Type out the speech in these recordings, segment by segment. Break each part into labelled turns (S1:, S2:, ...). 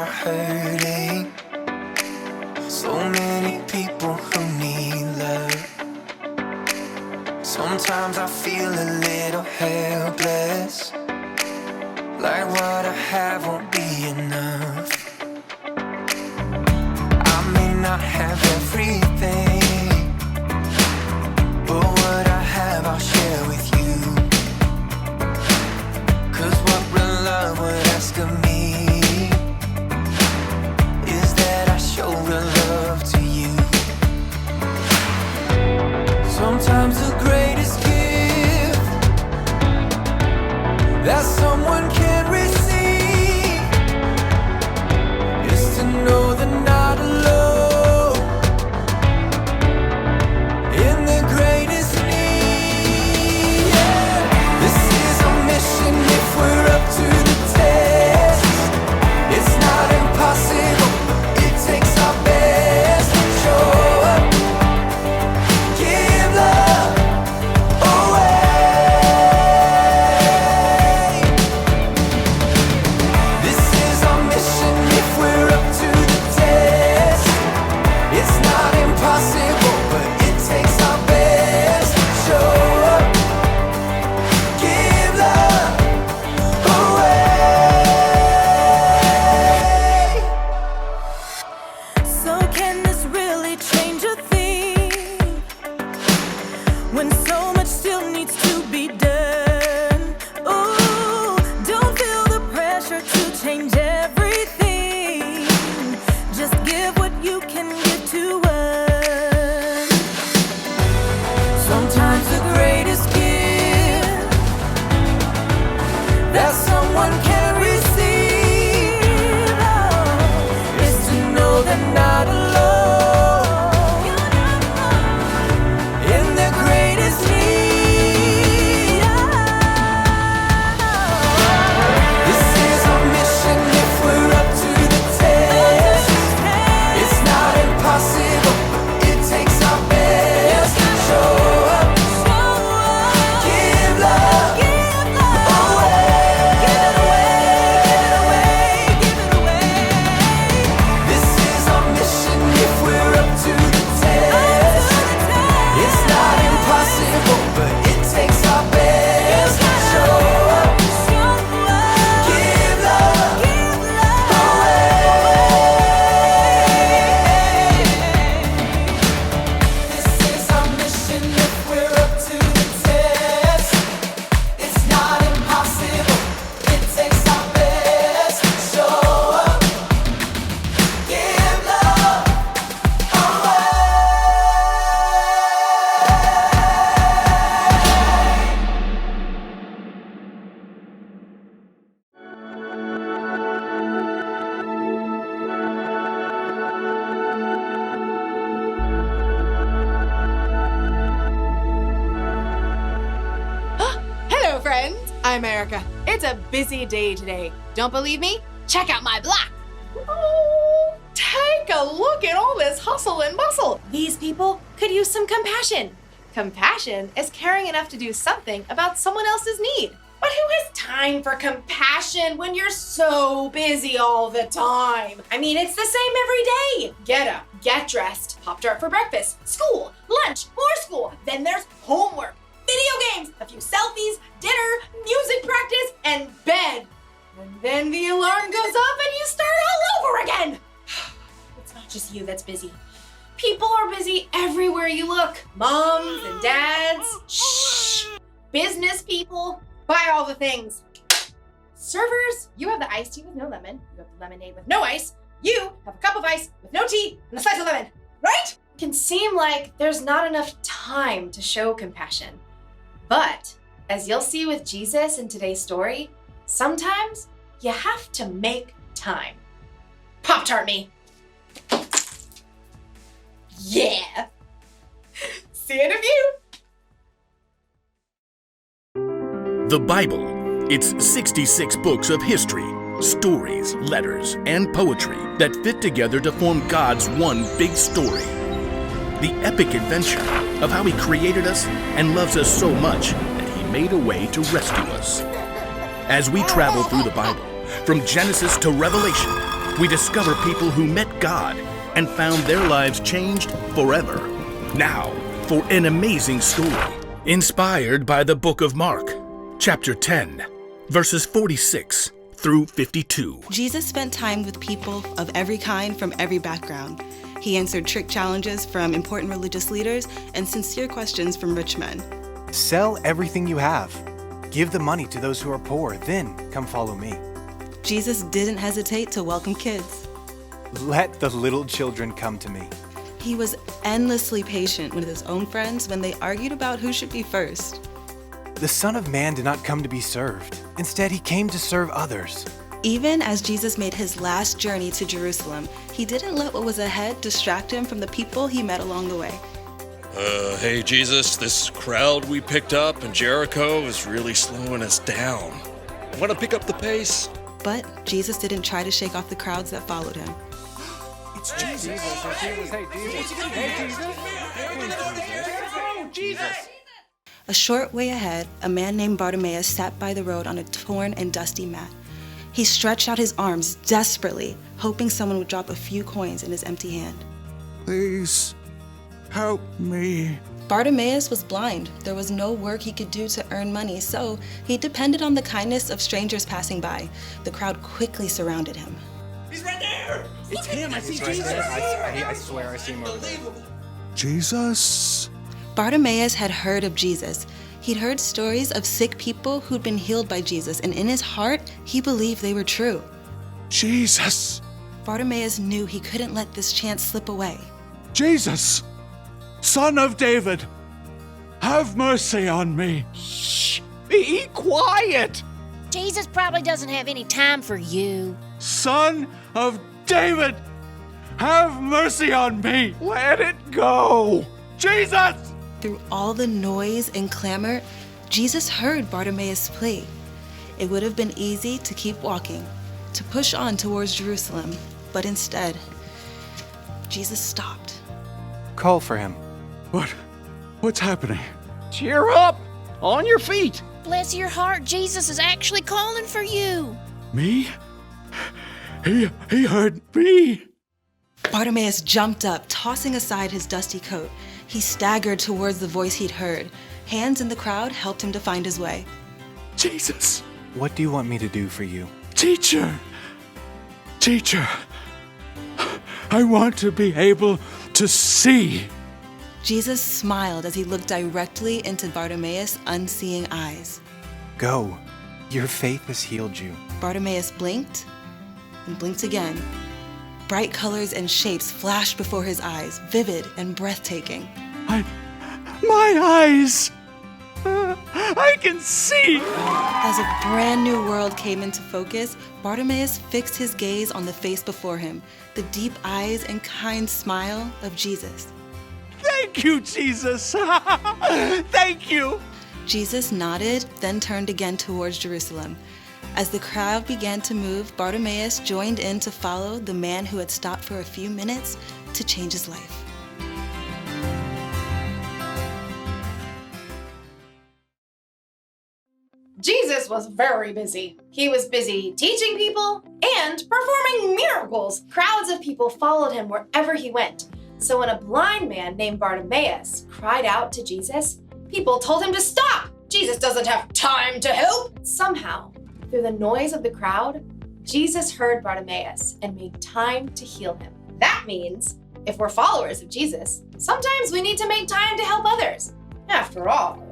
S1: hurting. So many people who need love. Sometimes I feel a little helpless, like what I have won't be enough. I may not have everything, but what I have I'll share with you. 'Cause what real love would ask of me is that I show real love to you. Sometimes the greatest gift that someone can receive is to know they're not alone in the greatest need. Yeah. This is a mission if we're up to the test. It's not impossible, it takes our best. Show up, give love away. This is our mission if we're up to the test. It's not impossible, but it takes our best. Show up, give love away.
S2: So can this really change a thing when so much still needs to be done? Ooh, don't feel the pressure to change everything. Just give what you can give to us.
S1: Sometimes the greatest gift that someone can receive, oh, is to know they're not alone in their greatest need. This is our mission if we're up to the test. It's not impossible, it takes our best. Show up, give love away. This is our mission if we're up to the test. It's not impossible, but it takes our best. Show up, give love away. This is our mission if we're up to the test. It's not impossible, it takes our best. Show up, give love away.
S3: Hello, friends. I'm Erica. It's a busy day today. Don't believe me? Check out my block. Oh, take a look at all this hustle and bustle. These people could use some compassion. Compassion is caring enough to do something about someone else's need. But who has time for compassion when you're so busy all the time? I mean, it's the same every day. Get up, get dressed, Pop-Tart for breakfast, school, lunch, more school. Then there's homework, video games, a few selfies, dinner, music practice, and bed. And then the alarm goes off and you start all over again. It's not just you that's busy. People are busy everywhere you look. Moms and dads, shh, business people, buy all the things. Servers, you have the iced tea with no lemon. You have the lemonade with no ice. You have a cup of ice with no tea and a slice of lemon, right? It can seem like there's not enough time to show compassion. But as you'll see with Jesus in today's story, sometimes you have to make time. Pop-Tart me. Yeah. See you in a few.
S4: The Bible. It's 66 books of history, stories, letters, and poetry that fit together to form God's one big story. The epic adventure of how He created us and loves us so much that He made a way to rescue us. As we travel through the Bible, from Genesis to Revelation, we discover people who met God and found their lives changed forever. Now, for an amazing story inspired by the book of Mark, chapter 10, verses 46 through 52.
S5: Jesus spent time with people of every kind from every background. He answered trick challenges from important religious leaders and sincere questions from rich men.
S6: Sell everything you have. Give the money to those who are poor, then come follow me.
S5: Jesus didn't hesitate to welcome kids.
S6: Let the little children come to me.
S5: He was endlessly patient with his own friends when they argued about who should be first.
S6: The Son of Man did not come to be served. Instead, he came to serve others.
S5: Even as Jesus made his last journey to Jerusalem, he didn't let what was ahead distract him from the people he met along the way.
S7: Hey Jesus, this crowd we picked up in Jericho is really slowing us down. Want to pick up the pace?
S5: But Jesus didn't try to shake off the crowds that followed him.
S6: It's Jesus.
S5: A short way ahead, a man named Bartimaeus sat by the road on a torn and dusty mat. He stretched out his arms desperately, hoping someone would drop a few coins in his empty hand.
S8: Please, help me.
S5: Bartimaeus was blind. There was no work he could do to earn money, so he depended on the kindness of strangers passing by. The crowd quickly surrounded him.
S9: He's right there!
S6: It's him. I see Jesus. I swear I see him over there.
S8: Jesus?
S5: Bartimaeus had heard of Jesus. He'd heard stories of sick people who'd been healed by Jesus, and in his heart, he believed they were true.
S8: Jesus!
S5: Bartimaeus knew he couldn't let this chance slip away.
S8: Jesus! Son of David! Have mercy on me!
S9: Shh! Be quiet!
S10: Jesus probably doesn't have any time for you.
S8: Son of David! Have mercy on me!
S9: Let it go!
S8: Jesus!
S5: Through all the noise and clamor, Jesus heard Bartimaeus' plea. It would have been easy to keep walking, to push on towards Jerusalem, but instead, Jesus stopped.
S6: Call for him.
S8: What's happening?
S9: Cheer up! On your feet!
S10: Bless your heart, Jesus is actually calling for you.
S8: Me? He heard me.
S5: Bartimaeus jumped up, tossing aside his dusty coat. He staggered towards the voice he'd heard. Hands in the crowd helped him to find his way.
S8: Jesus!
S6: What do you want me to do for you?
S8: Teacher! I want to be able to see.
S5: Jesus smiled as he looked directly into Bartimaeus' unseeing eyes.
S6: Go. Your faith has healed you.
S5: Bartimaeus blinked and blinked again. Bright colors and shapes flashed before his eyes, vivid and breathtaking.
S8: My eyes! I can see!
S5: As a brand new world came into focus, Bartimaeus fixed his gaze on the face before him, the deep eyes and kind smile of Jesus.
S8: Thank you, Jesus! Thank you!
S5: Jesus nodded, then turned again towards Jerusalem. As the crowd began to move, Bartimaeus joined in to follow the man who had stopped for a few minutes to change his life.
S3: Jesus was very busy. He was busy teaching people and performing miracles. Crowds of people followed him wherever he went. So when a blind man named Bartimaeus cried out to Jesus, people told him to stop. Jesus doesn't have time to help. Somehow, through the noise of the crowd, Jesus heard Bartimaeus and made time to heal him. That means if we're followers of Jesus, sometimes we need to make time to help others. After all,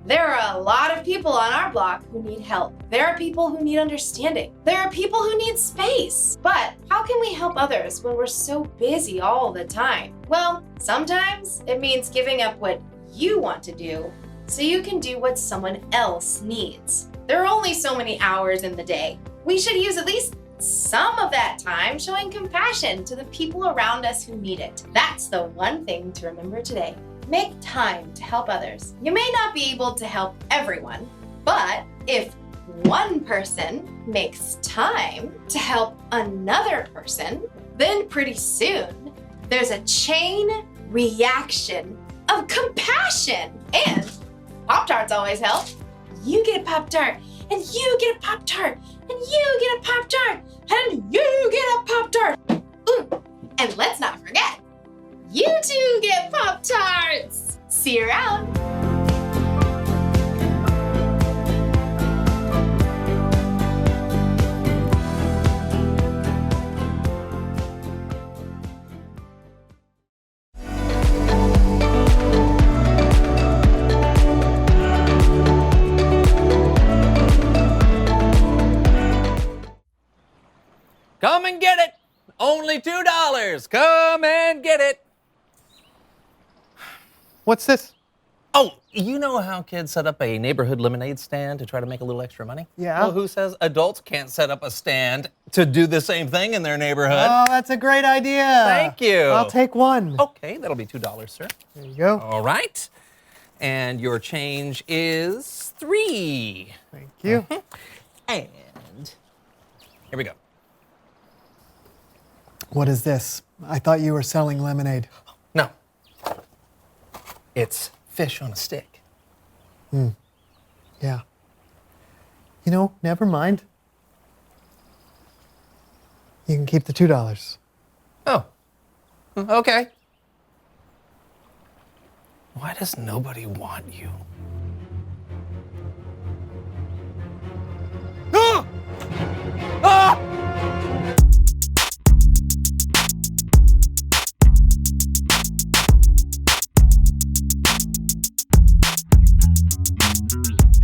S3: there are a lot of people on our block who need help. There are people who need understanding. There are people who need space. But how can we help others when we're so busy all the time? Well, sometimes it means giving up what you want to do so you can do what someone else needs. There are only so many hours in the day. We should use at least some of that time showing compassion to the people around us who need it. That's the one thing to remember today. Make time to help others. You may not be able to help everyone, but if one person makes time to help another person, then pretty soon there's a chain reaction of compassion. And Pop-Tarts always help. You get a Pop-Tart, and you get a Pop-Tart, And you get a Pop-Tart. And you get a Pop-Tart. Ooh, and let's not forget, you two get Pop-Tarts. See you around.
S11: Come and get it. Only $2. Come and get it.
S6: What's this?
S11: Oh, you know how kids set up a neighborhood lemonade stand to try to make a little extra money?
S12: Yeah.
S11: Well, who says adults can't set up a stand to do the same thing in their neighborhood?
S12: Oh, that's a great idea.
S11: Thank you.
S12: I'll take one.
S11: Okay, that'll be $2, sir.
S12: There you go.
S11: All right. And your change is $3.
S12: Thank you.
S11: And here we go.
S12: What is this? I thought you were selling lemonade.
S11: No. It's fish on a stick.
S12: Yeah. You know, never mind. You can keep the $2.
S11: Oh. Okay. Why does nobody want you? Ah! Ah!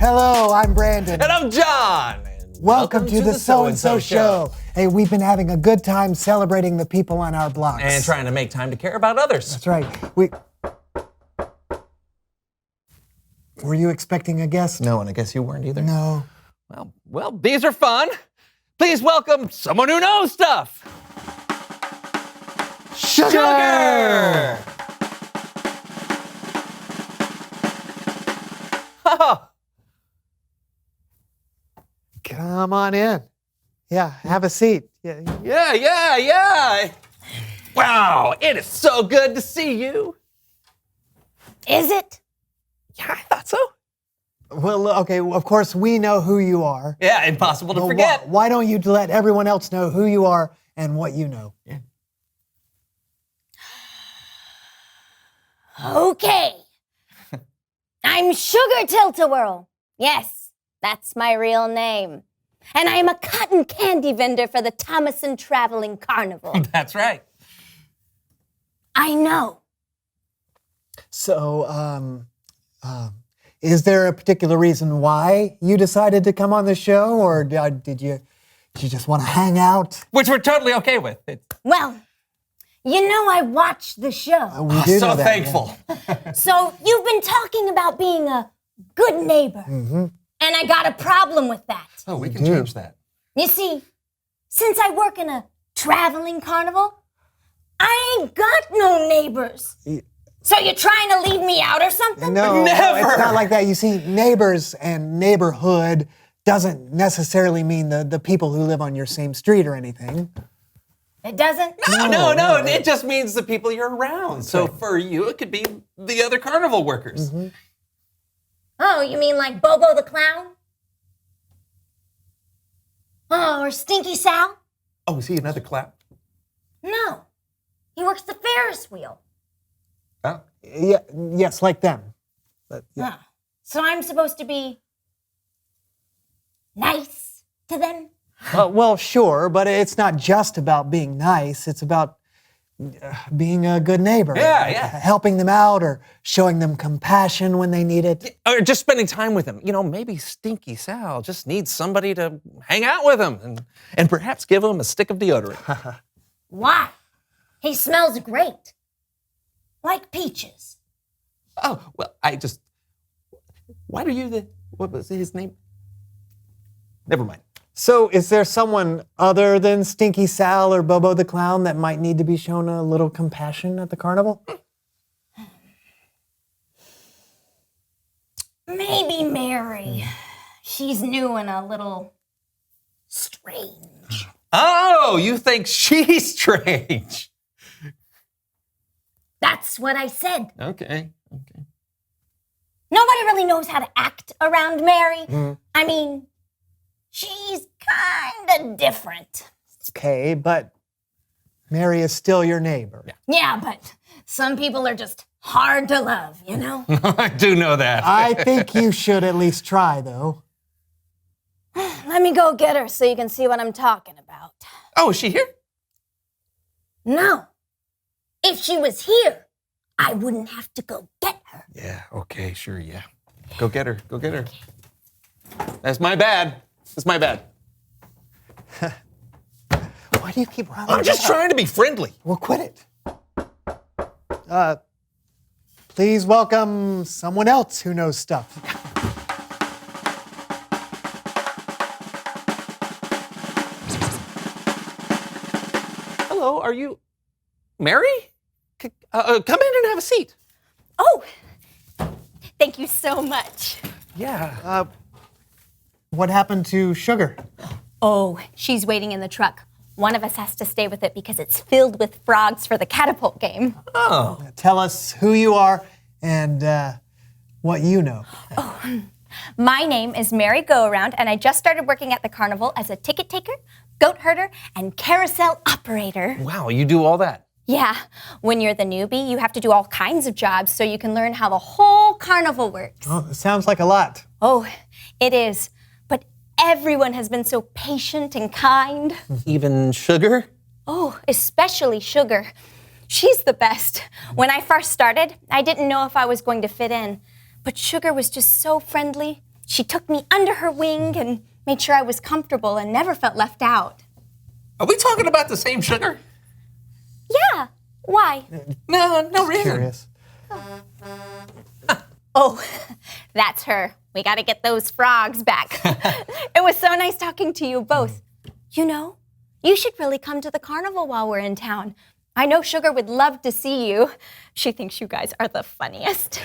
S12: Hello, I'm Brandon.
S11: And I'm John. And
S12: Welcome to the So-and-So Show. Hey, we've been having a good time celebrating the people on our blocks.
S11: And trying to make time to care about others.
S12: That's right. Were you expecting a guest?
S11: No, and I guess you weren't either.
S12: No.
S11: Well, these are fun. Please welcome someone who knows stuff. Sugar! Oh.
S12: Come on in. Yeah, have a seat.
S11: Yeah. Wow, it is so good to see you.
S10: Is it?
S11: Yeah, I thought so.
S12: Well, okay, of course we know who you are.
S11: Yeah, impossible to
S12: But
S11: forget.
S12: Why don't you let everyone else know who you are and what you know?
S11: Yeah.
S10: Okay. I'm Sugar Tilt-A-Whirl. Yes, that's my real name. And I'm a cotton candy vendor for the Thomason Traveling Carnival.
S11: That's right.
S10: I know.
S12: So, is there a particular reason why you decided to come on the show, or did you just want to hang out?
S11: Which we're totally okay with.
S10: Well, you know I watched the show.
S12: We do know that,
S11: thankful.
S12: yeah.
S10: So you've been talking about being a good neighbor.
S12: Mm-hmm.
S10: And I got a problem with that.
S11: Oh, we can change that.
S10: You see, since I work in a traveling carnival, I ain't got no neighbors. So you're trying to leave me out or something?
S12: No,
S11: Never.
S12: it's not like that. You see, neighbors and neighborhood doesn't necessarily mean the people who live on your same street or anything.
S10: It doesn't?
S11: No. It just means the people you're around. So for you, it could be the other carnival workers.
S12: Mm-hmm.
S10: Oh, you mean like Bobo the Clown? Oh, or Stinky Sal?
S11: Oh, is he another clown?
S10: No. He works the Ferris wheel.
S11: Oh.
S12: Yeah, yes, like them. But, yeah.
S10: Oh. So I'm supposed to be nice to them?
S12: Well, sure, but it's not just about being nice. It's about being a good neighbor.
S11: Yeah.
S12: Helping them out or showing them compassion when they need it.
S11: Or just spending time with him. You know, maybe Stinky Sal just needs somebody to hang out with him and perhaps give him a stick of deodorant.
S10: Why? He smells great. Like peaches.
S11: Oh, well, why are you what was his name? Never mind.
S12: So is there someone other than Stinky Sal or Bobo the Clown that might need to be shown a little compassion at the carnival?
S10: Maybe Mary. She's new and a little strange.
S11: Oh, you think she's strange?
S10: That's what I said.
S11: Okay.
S10: Nobody really knows how to act around Mary. I mean, She's kinda different.
S12: Okay, but Mary is still your neighbor.
S10: Yeah, but some people are just hard to love, you know?
S11: I do know that.
S12: I think you should at least try, though.
S10: Let me go get her so you can see what I'm talking about.
S11: Oh, is she here?
S10: No. If she was here, I wouldn't have to go get her.
S11: Yeah, okay, sure, yeah. Go get her, go get her. That's my bad. That's my bad.
S12: Why do you keep running?
S11: I'm just trying to be friendly.
S12: Well, quit it. Please welcome someone else who knows stuff.
S11: Hello, are you Mary? Come in and have a seat.
S10: Oh, thank you so much.
S11: Yeah.
S12: What happened to Sugar?
S10: Oh, she's waiting in the truck. One of us has to stay with it because it's filled with frogs for the catapult game.
S11: Oh.
S12: Tell us who you are and what you know.
S10: My name is Mary Go-Around, and I just started working at the carnival as a ticket taker, goat herder, and carousel operator.
S11: Wow, you do all that.
S10: Yeah, when you're the newbie, you have to do all kinds of jobs so you can learn how the whole carnival works.
S12: Oh, it sounds like a lot.
S10: Oh, it is. But everyone has been so patient and kind.
S11: Even Sugar?
S10: Oh, especially Sugar. She's the best. When I first started, I didn't know if I was going to fit in. But Sugar was just so friendly. She took me under her wing and made sure I was comfortable and never felt left out.
S11: Are we talking about the same Sugar?
S10: Yeah. Why?
S11: No reason.
S12: Curious.
S10: Oh, that's her. We got to get those frogs back. It was so nice talking to you both. You know, you should really come to the carnival while we're in town. I know Sugar would love to see you. She thinks you guys are the funniest.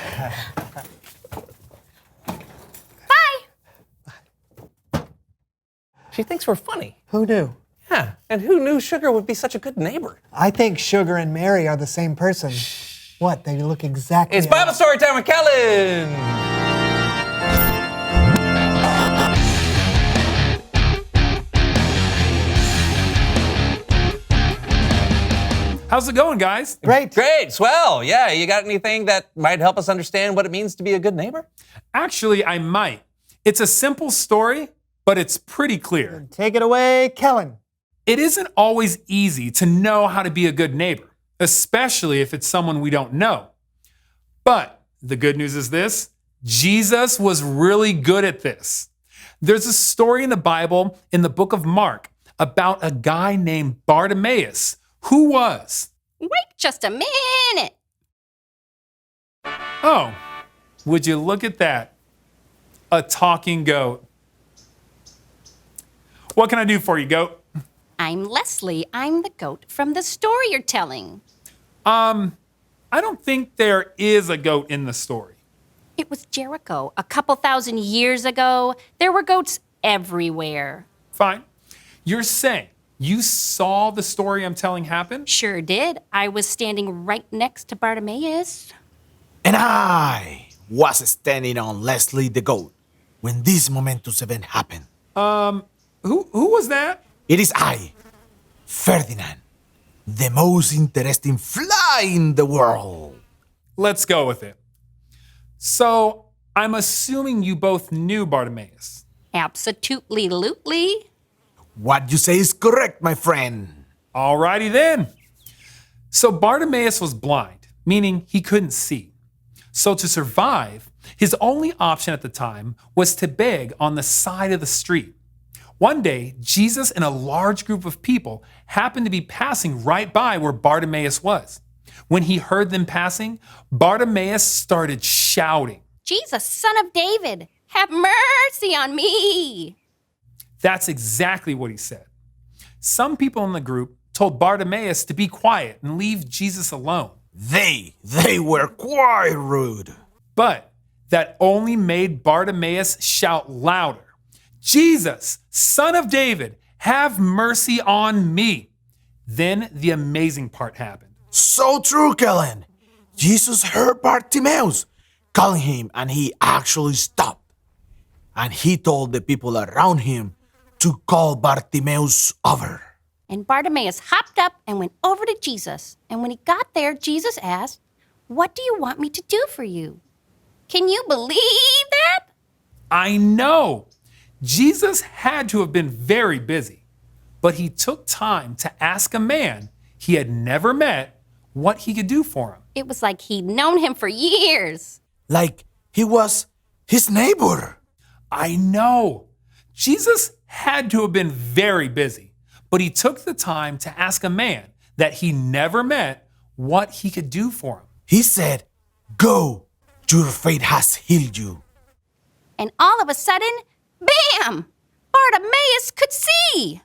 S10: Bye.
S11: She thinks we're funny.
S12: Who knew?
S11: Yeah, and who knew Sugar would be such a good neighbor?
S12: I think Sugar and Mary are the same person. What? They look exactly
S11: It's Bible
S12: alike.
S11: story time with Kellen.
S13: How's it going, guys?
S12: Great.
S11: Great, swell. Yeah, you got anything that might help us understand what it means to be a good neighbor?
S13: Actually, I might. It's a simple story, but it's pretty clear.
S12: Take it away, Kellen.
S13: It isn't always easy to know how to be a good neighbor, especially if it's someone we don't know. But the good news is this: Jesus was really good at this. There's a story in the Bible, in the book of Mark, about a guy named Bartimaeus, who was...
S14: Wait just a minute.
S13: Oh, would you look at that? A talking goat. What can I do for you, goat?
S14: I'm Leslie. I'm the goat from the story you're telling.
S13: I don't think there is a goat in the story.
S14: It was Jericho. A couple thousand years ago, there were goats everywhere.
S13: Fine. You're saying you saw the story I'm telling happen?
S14: Sure did. I was standing right next to Bartimaeus.
S15: And I was standing on Leslie the goat when this momentous event happened.
S13: Who was that?
S15: It is I, Ferdinand, the most interesting fly in the world.
S13: Let's go with it. So, I'm assuming you both knew Bartimaeus.
S14: Absolutely.
S15: What you say is correct, my friend.
S13: Alrighty then. So Bartimaeus was blind, meaning he couldn't see. So to survive, his only option at the time was to beg on the side of the street. One day, Jesus and a large group of people happened to be passing right by where Bartimaeus was. When he heard them passing, Bartimaeus started shouting,
S14: Jesus, son of David, have mercy on me.
S13: That's exactly what he said. Some people in the group told Bartimaeus to be quiet and leave Jesus alone.
S15: They were quite rude.
S13: But that only made Bartimaeus shout louder. Jesus, son of David, have mercy on me. Then the amazing part happened.
S15: So true, Kellen. Jesus heard Bartimaeus calling him, and he actually stopped. And he told the people around him to call Bartimaeus over.
S14: And Bartimaeus hopped up and went over to Jesus. And when he got there, Jesus asked, "What do you want me to do for you?" Can you believe that?
S13: I know. Jesus had to have been very busy, but he took time to ask a man he had never met what he could do for him.
S14: It was like he'd known him for years.
S15: Like he was his neighbor.
S13: I know. Jesus had to have been very busy, but he took the time to ask a man that he never met what he could do for him.
S15: He said, "Go, your faith has healed you."
S14: And all of a sudden, bam! Bartimaeus could see.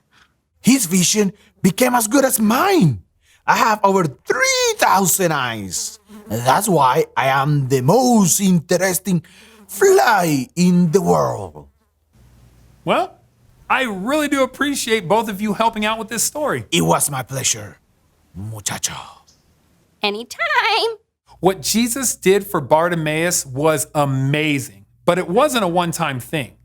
S15: His vision became as good as mine. I have over 3,000 eyes. That's why I am the most interesting fly in the world.
S13: Well, I really do appreciate both of you helping out with this story.
S15: It was my pleasure, muchacho.
S14: Anytime.
S13: What Jesus did for Bartimaeus was amazing, but it wasn't a one-time thing.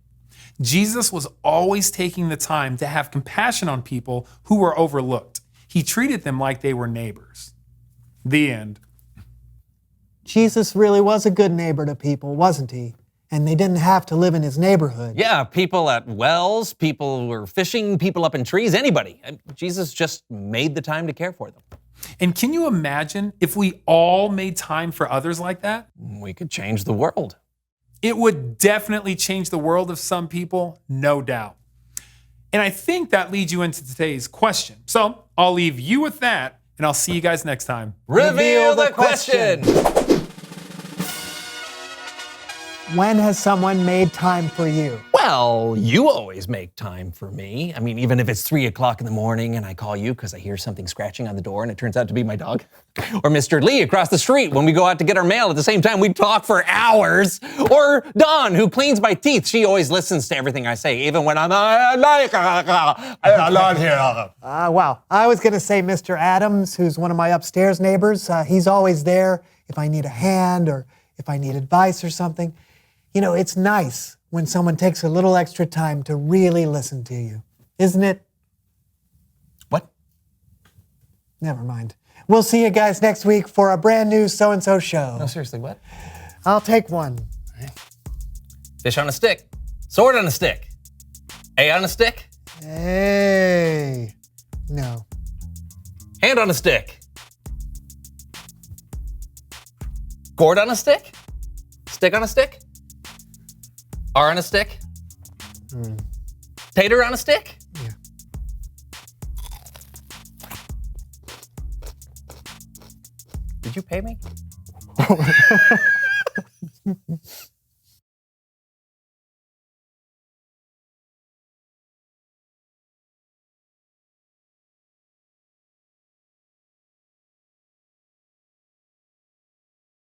S13: Jesus was always taking the time to have compassion on people who were overlooked. He treated them like they were neighbors. The end.
S12: Jesus really was a good neighbor to people, wasn't he? And they didn't have to live in his neighborhood.
S11: Yeah, people at wells, people who were fishing, people up in trees, anybody. Jesus just made the time to care for them.
S13: And can you imagine if we all made time for others like that?
S11: We could change the world.
S13: It would definitely change the world of some people, no doubt. And I think that leads you into today's question. So I'll leave you with that, and I'll see you guys next time.
S11: Reveal the question.
S12: When has someone made time for you?
S11: Well, you always make time for me. I mean, even if it's 3 o'clock in the morning and I call you because I hear something scratching on the door and it turns out to be my dog. Or Mr. Lee across the street when we go out to get our mail at the same time, we talk for hours. Or Dawn, who cleans my teeth. She always listens to everything I say, even when I'm not here.
S12: Wow. I was going to say Mr. Adams, who's one of my upstairs neighbors. He's always there if I need a hand or if I need advice or something. You know, it's nice when someone takes a little extra time to really listen to you, isn't it?
S11: What?
S12: Never mind. We'll see you guys next week for a brand new So-and-So show.
S11: No, seriously, what?
S12: I'll take one.
S11: Fish on a stick. Sword on a stick. A on a stick.
S12: Hey. No.
S11: Hand on a stick. Gourd on a stick. Stick on a stick. R on a stick? Tater on a stick?
S12: Yeah.
S11: Did you pay me?